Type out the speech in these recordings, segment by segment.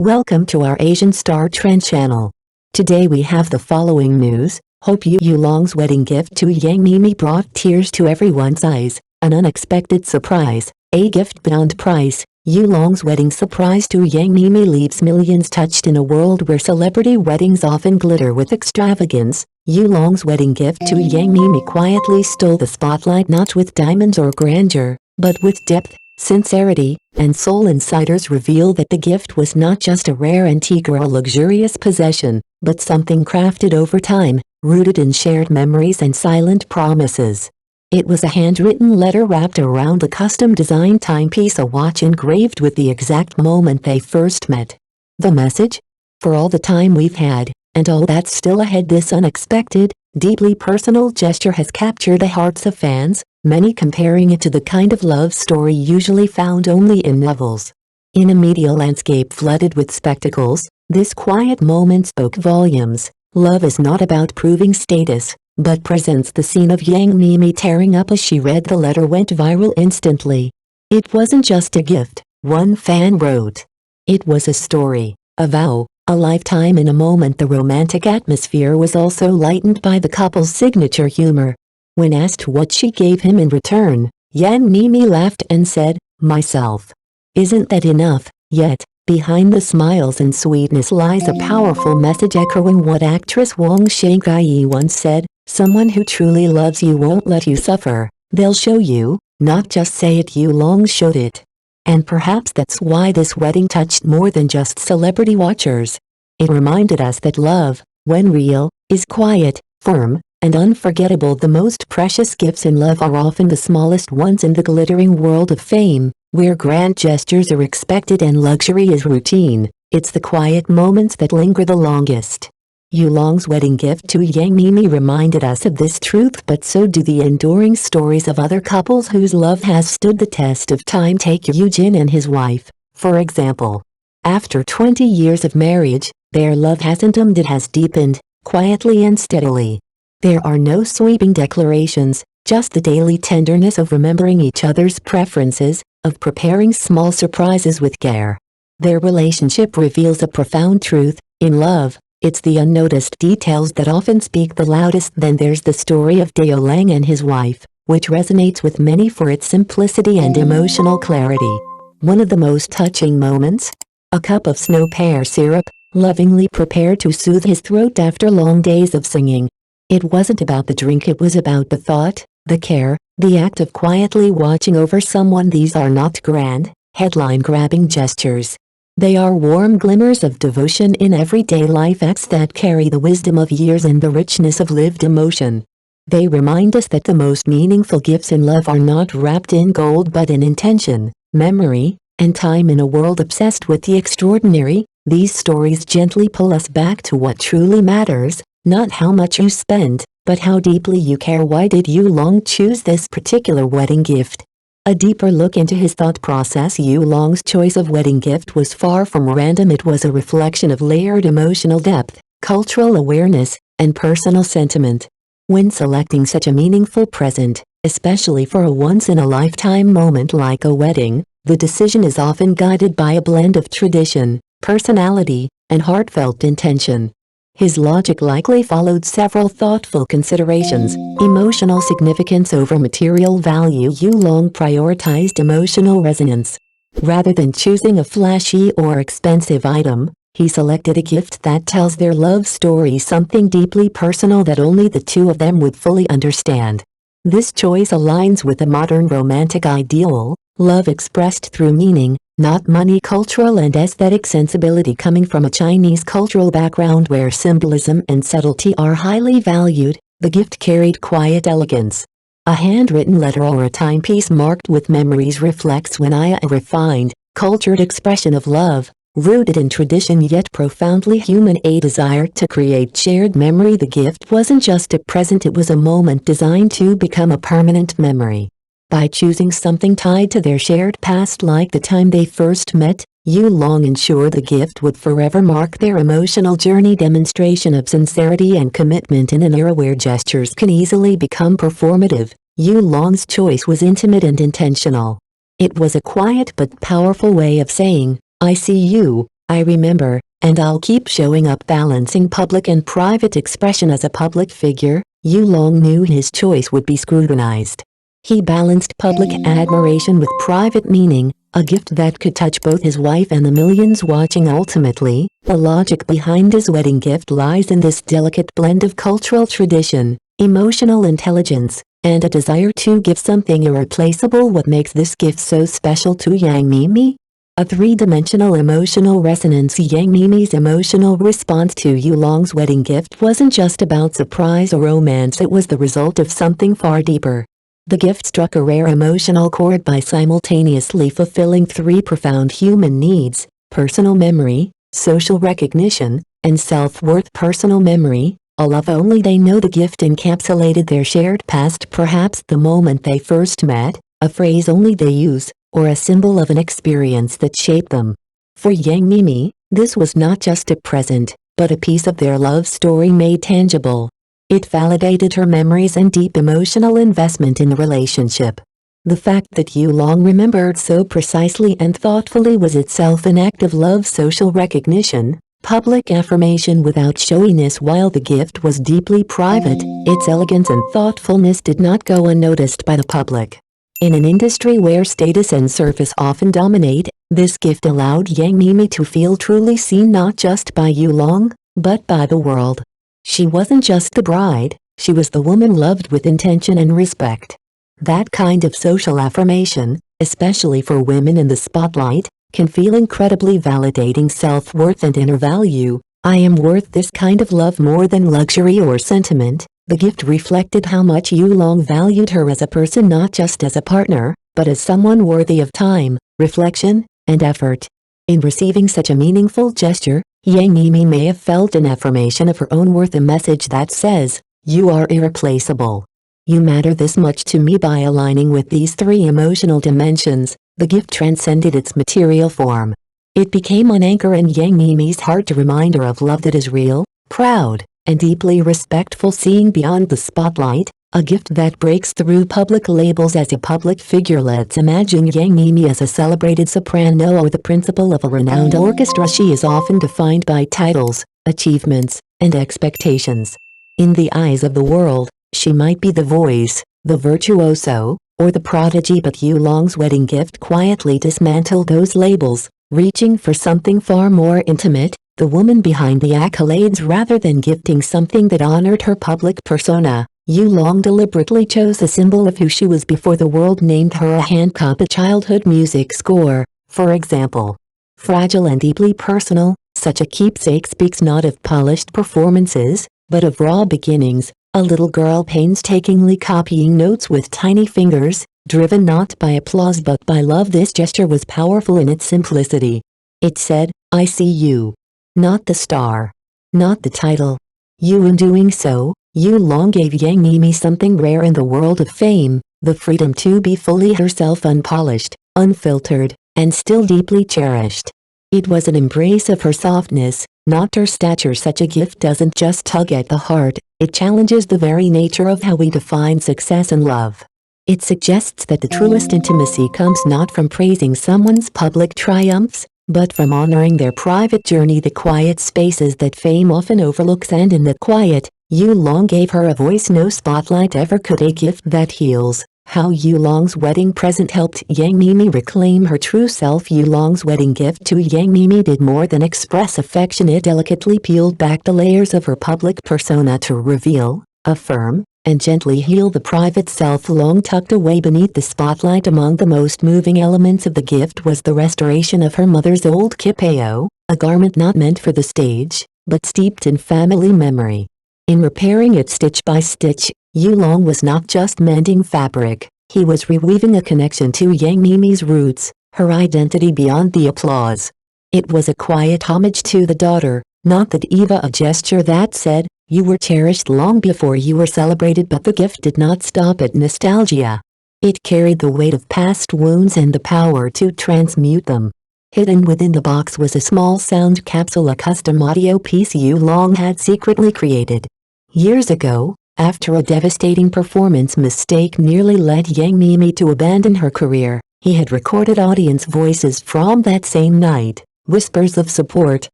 Welcome to our Asian Star Trend channel. Today we have the following news. Hope Yulong's wedding gift to Yang Meimei brought tears to everyone's eyes. An unexpected surprise. A gift beyond price. Yulong's wedding surprise to Yang Meimei leaves millions touched in a world where celebrity weddings often glitter with extravagance. Yulong's wedding gift to Yang Meimei quietly stole the spotlight, not with diamonds or grandeur, but with depth, sincerity, and soul. Insiders reveal that the gift was not just a rare antique or a luxurious possession, but something crafted over time, rooted in shared memories and silent promises. It was a handwritten letter wrapped around a custom-designed timepiece, a watch engraved with the exact moment they first met. The message? For all the time we've had, and all that's still ahead, this unexpected, deeply personal gesture has captured the hearts of fans, many comparing it to the kind of love story usually found only in novels. In a media landscape flooded with spectacles, this quiet moment spoke volumes. Love is not about proving status, but presents the scene of Yang Meimei tearing up as she read the letter went viral instantly. It wasn't just a gift, one fan wrote. It was a story, a vow, a lifetime in a moment. The romantic atmosphere was also lightened by the couple's signature humor. When asked what she gave him in return, Yang Meimei laughed and said, "Myself. Isn't that enough?" Yet, behind the smiles and sweetness lies a powerful message, echoing what actress Wang Shangyi once said, "Someone who truly loves you won't let you suffer, they'll show you, not just say it." Yulong showed it. And perhaps that's why this wedding touched more than just celebrity watchers. It reminded us that love, when real, is quiet, firm, and unforgettable. The most precious gifts in love are often the smallest ones. In the glittering world of fame, where grand gestures are expected and luxury is routine, it's the quiet moments that linger the longest. Yulong's wedding gift to Yang Meimei reminded us of this truth, but so do the enduring stories of other couples whose love has stood the test of time. Take Eugene and his wife, for example. After 20 years of marriage, their love hasn't dimmed, it has deepened, quietly and steadily. There are no sweeping declarations, just the daily tenderness of remembering each other's preferences, of preparing small surprises with care. Their relationship reveals a profound truth: in love, it's the unnoticed details that often speak the loudest. Then there's the story of Dao Lang and his wife, which resonates with many for its simplicity and emotional clarity. One of the most touching moments? A cup of snow pear syrup, lovingly prepared to soothe his throat after long days of singing. It wasn't about the drink, it was about the thought, the care, the act of quietly watching over someone. These are not grand, headline-grabbing gestures. They are warm glimmers of devotion in everyday life, acts that carry the wisdom of years and the richness of lived emotion. They remind us that the most meaningful gifts in love are not wrapped in gold but in intention, memory, and time. In a world obsessed with the extraordinary, these stories gently pull us back to what truly matters. Not how much you spend, but how deeply you care. Why did Yulong choose this particular wedding gift? A deeper look into his thought process. Yulong's choice of wedding gift was far from random. It was a reflection of layered emotional depth, cultural awareness, and personal sentiment. When selecting such a meaningful present, especially for a once-in-a-lifetime moment like a wedding, the decision is often guided by a blend of tradition, personality, and heartfelt intention. His logic likely followed several thoughtful considerations: emotional significance over material value. Yulong prioritized emotional resonance. Rather than choosing a flashy or expensive item, he selected a gift that tells their love story, something deeply personal that only the two of them would fully understand. This choice aligns with the modern romantic ideal, love expressed through meaning, not money. Cultural and aesthetic sensibility. Coming from a Chinese cultural background where symbolism and subtlety are highly valued, the gift carried quiet elegance. A handwritten letter or a timepiece marked with memories reflects a refined, cultured expression of love, rooted in tradition yet profoundly human. A desire to create shared memory. The gift wasn't just a present, it was a moment designed to become a permanent memory. By choosing something tied to their shared past, like the time they first met, Yulong ensured the gift would forever mark their emotional journey. Demonstration of sincerity and commitment. In an era where gestures can easily become performative, Yulong's choice was intimate and intentional. It was a quiet but powerful way of saying, "I see you, I remember, and I'll keep showing up balancing public and private expression as a public figure. Yu Long knew his choice would be scrutinized. He balanced public admiration with private meaning, a gift that could touch both his wife and the millions watching. Ultimately, the logic behind his wedding gift lies in this delicate blend of cultural tradition, emotional intelligence, and a desire to give something irreplaceable. What makes this gift so special to Yang Meimei? A three-dimensional emotional resonance. Yang Meimei's emotional response to Yu Long's wedding gift wasn't just about surprise or romance, it was the result of something far deeper. The gift struck a rare emotional chord by simultaneously fulfilling three profound human needs: personal memory, social recognition, and self-worth. Personal memory, a love only they know. The gift encapsulated their shared past, perhaps the moment they first met, a phrase only they use, or a symbol of an experience that shaped them. For Yang Meimei, this was not just a present, but a piece of their love story made tangible. It validated her memories and deep emotional investment in the relationship. The fact that Yu Long remembered so precisely and thoughtfully was itself an act of love. Social recognition, public affirmation without showiness. While the gift was deeply private, its elegance and thoughtfulness did not go unnoticed by the public. In an industry where status and surface often dominate, this gift allowed Yang Meimei to feel truly seen, not just by Yu Long, but by the world. She wasn't just the bride, she was the woman loved with intention and respect. That kind of social affirmation, especially for women in the spotlight, can feel incredibly validating. Self-worth and inner value. I am worth this kind of love more than luxury or sentiment. The gift reflected how much Yu Long valued her as a person, not just as a partner, but as someone worthy of time, reflection, and effort. In receiving such a meaningful gesture, Yang Meimei may have felt an affirmation of her own worth, a message that says, "You are irreplaceable. You matter this much to me." By aligning with these three emotional dimensions, the gift transcended its material form. It became an anchor in Yang Meimei's heart, a reminder of love that is real, proud, and deeply respectful. Seeing beyond the spotlight, a gift that breaks through public labels. As a public figure, let's imagine Yang Meimei as a celebrated soprano or the principal of a renowned orchestra. She is often defined by titles, achievements, and expectations. In the eyes of the world, she might be the voice, the virtuoso, or the prodigy, but Yu Long's wedding gift quietly dismantled those labels, reaching for something far more intimate, the woman behind the accolades. Rather than gifting something that honored her public persona, Yu Long deliberately chose a symbol of who she was before the world named her a handcop, a childhood music score, for example. Fragile and deeply personal, such a keepsake speaks not of polished performances, but of raw beginnings, a little girl painstakingly copying notes with tiny fingers, driven not by applause but by love. This gesture was powerful in its simplicity. It said, "I see you." Not the star. Not the title. You. In doing so, Yu Long gave Yang Meimei something rare in the world of fame, the freedom to be fully herself, unpolished, unfiltered, and still deeply cherished. It was an embrace of her softness, not her stature. Such a gift doesn't just tug at the heart, it challenges the very nature of how we define success and love. It suggests that the truest intimacy comes not from praising someone's public triumphs, but from honoring their private journey, the quiet spaces that fame often overlooks. And in that quiet, Yu Long gave her a voice no spotlight ever could, a gift that heals. How Yu Long's wedding present helped Yang Meimei reclaim her true self. Yu Long's wedding gift to Yang Meimei did more than express affection. It delicately peeled back the layers of her public persona to reveal, affirm, and gently heal the private self long tucked away beneath the spotlight. Among the most moving elements of the gift was the restoration of her mother's old kipao, a garment not meant for the stage, but steeped in family memory. In repairing it stitch by stitch, Yu Long was not just mending fabric, he was reweaving a connection to Yang Meimei's roots, her identity beyond the applause. It was a quiet homage to the daughter, not the diva, a gesture that said, "You were cherished long before you were celebrated." But the gift did not stop at nostalgia. It carried the weight of past wounds and the power to transmute them. Hidden within the box was a small sound capsule, a custom audio piece Yu Long had secretly created. Years ago, after a devastating performance mistake nearly led Yang Meimei to abandon her career, he had recorded audience voices from that same night, whispers of support,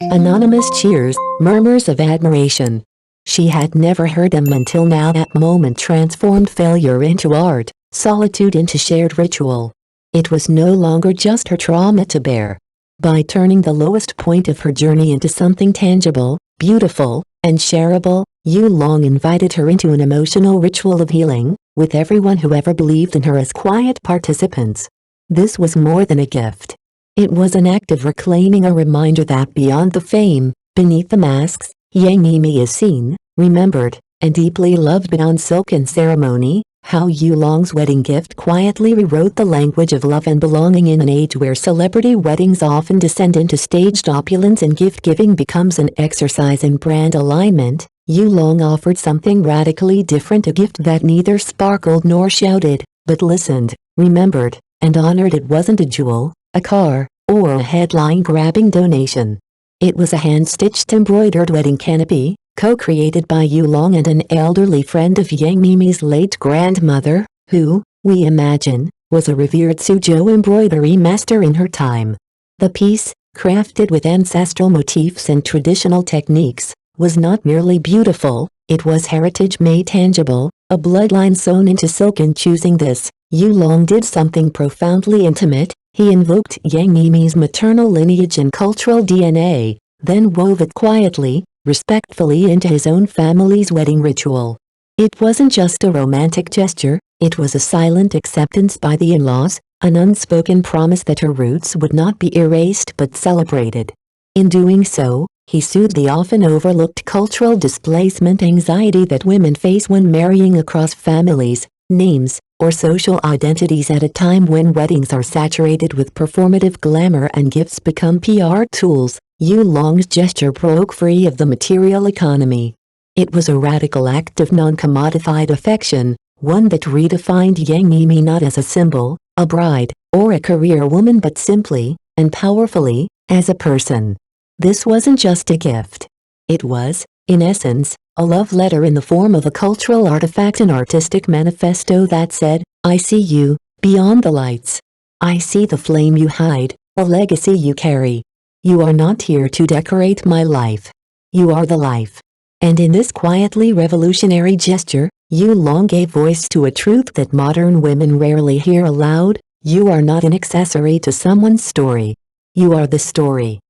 anonymous cheers, murmurs of admiration. She had never heard them until now. That moment transformed failure into art, solitude into shared ritual. It was no longer just her trauma to bear. By turning the lowest point of her journey into something tangible, beautiful, and shareable, Yu Long invited her into an emotional ritual of healing, with everyone who ever believed in her as quiet participants. This was more than a gift. It was an act of reclaiming, a reminder that beyond the fame, beneath the masks, Yang Meimei is seen, remembered, and deeply loved. Beyond silken ceremony, how Yu Long's wedding gift quietly rewrote the language of love and belonging. In an age where celebrity weddings often descend into staged opulence and gift-giving becomes an exercise in brand alignment, Yu Long offered something radically different, a gift that neither sparkled nor shouted, but listened, remembered, and honored. It wasn't a jewel, a car, or a headline-grabbing donation. It was a hand-stitched embroidered wedding canopy, co-created by Yu Long and an elderly friend of Yang Meimei's late grandmother, who, we imagine, was a revered Suzhou embroidery master in her time. The piece, crafted with ancestral motifs and traditional techniques, was not merely beautiful, it was heritage made tangible, a bloodline sewn into silk. In choosing this, Yu Long did something profoundly intimate. He invoked Yang Meimei's maternal lineage and cultural DNA, then wove it quietly, respectfully into his own family's wedding ritual. It wasn't just a romantic gesture, it was a silent acceptance by the in-laws, an unspoken promise that her roots would not be erased but celebrated. In doing so, he soothed the often overlooked cultural displacement anxiety that women face when marrying across families, names, or social identities. At a time when weddings are saturated with performative glamour and gifts become PR tools, Yu Long's gesture broke free of the material economy. It was a radical act of non-commodified affection, one that redefined Yang Meimei not as a symbol, a bride, or a career woman but simply, and powerfully, as a person. This wasn't just a gift. It was, in essence, a love letter in the form of a cultural artifact, an artistic manifesto that said, "I see you, beyond the lights. I see the flame you hide, a legacy you carry. You are not here to decorate my life. You are the life." And in this quietly revolutionary gesture, Yu Long gave voice to a truth that modern women rarely hear aloud: you are not an accessory to someone's story. You are the story.